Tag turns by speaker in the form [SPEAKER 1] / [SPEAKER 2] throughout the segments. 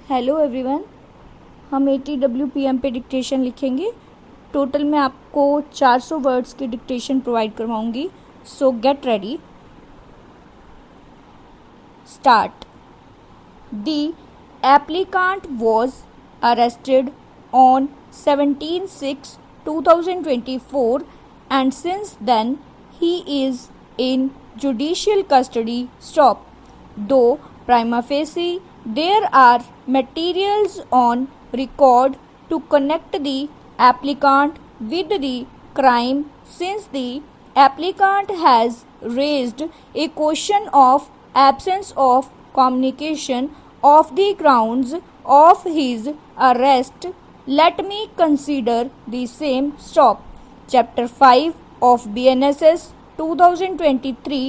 [SPEAKER 1] Hello everyone. हम 80 WPM पे dictation लिखेंगे। टोटल मैं आपको 400 वर्ड्स की डिक्टेशन प्रोवाइड करवाऊंगी। So get ready, start. The applicant was arrested on 17/6/2024 and since then he is in judicial custody. Stop. Though prima facie there are materials on record to connect the applicant with the crime, since the applicant has raised a question of absence of communication of the grounds of his arrest, let me consider the same. Stop. Chapter 5 of BNSS 2023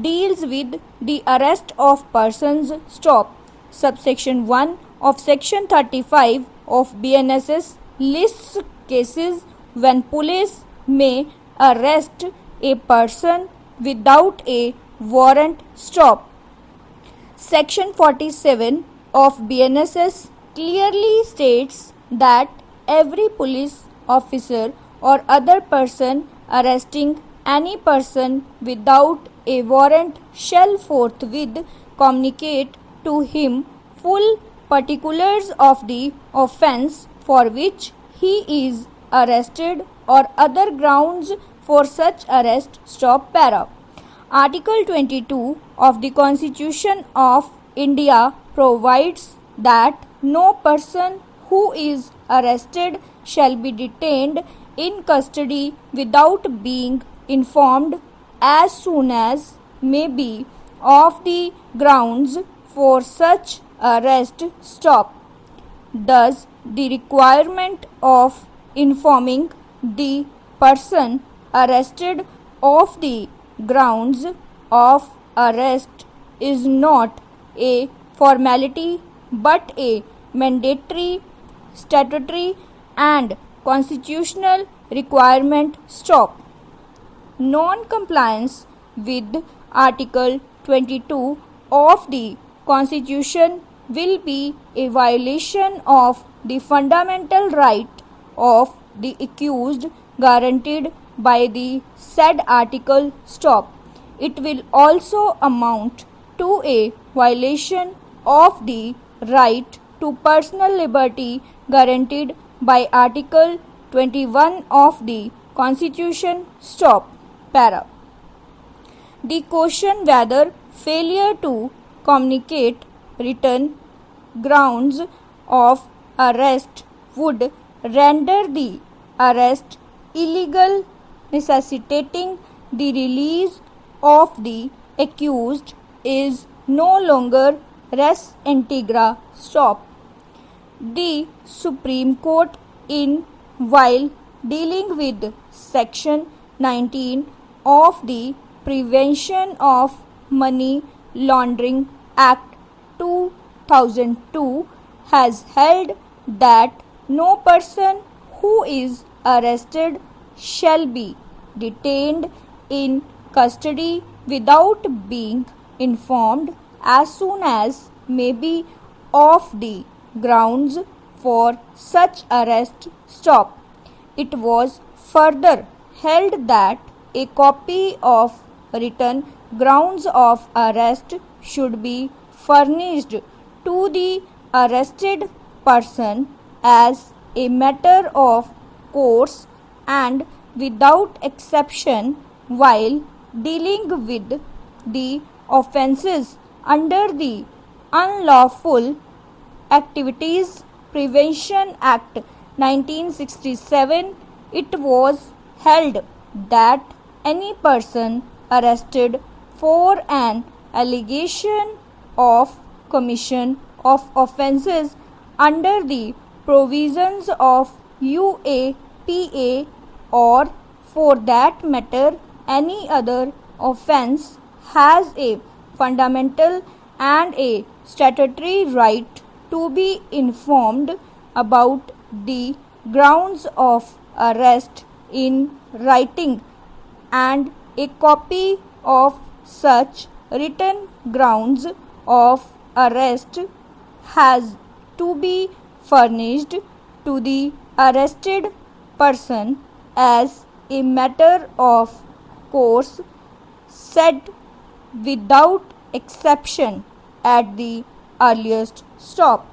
[SPEAKER 1] deals with the arrest of persons. Stop. Subsection 1 of Section 35 of BNSS lists cases when police may arrest a person without a warrant. Stop. Section 47 of BNSS clearly states that every police officer or other person arresting any person without a warrant shall forthwith communicate to him full particulars of the offence for which he is arrested or other grounds for such arrest. Stop. Para. Article 22 of the Constitution of India provides that no person who is arrested shall be detained in custody without being informed as soon as may be of the grounds for such arrest. Stop. Thus, the requirement of informing the person arrested of the grounds of arrest is not a formality but a mandatory statutory and constitutional requirement. Stop. Non-compliance with Article 22 of the Constitution will be a violation of the fundamental right of the accused guaranteed by the said article. Stop. It will also amount to a violation of the right to personal liberty guaranteed by Article 21 of the Constitution. Stop. Para. The question whether failure to communicate written grounds of arrest would render the arrest illegal, necessitating the release of the accused, is no longer res integra. Stop. The Supreme Court, while dealing with Section 19 of the Prevention of Money Laundering Act 2002, has held that no person who is arrested shall be detained in custody without being informed as soon as may be of the grounds for such arrest. Stop. It was further held that a copy of written grounds of arrest should be furnished to the arrested person as a matter of course and without exception while dealing with the offences under the Unlawful Activities Prevention Act 1967. It was held that any person arrested for an allegation of commission of offences under the provisions of UAPA, or for that matter any other offence, has a fundamental and a statutory right to be informed about the grounds of arrest in writing, and a copy of such written grounds of arrest has to be furnished to the arrested person as a matter of course, said without exception at the earliest stop.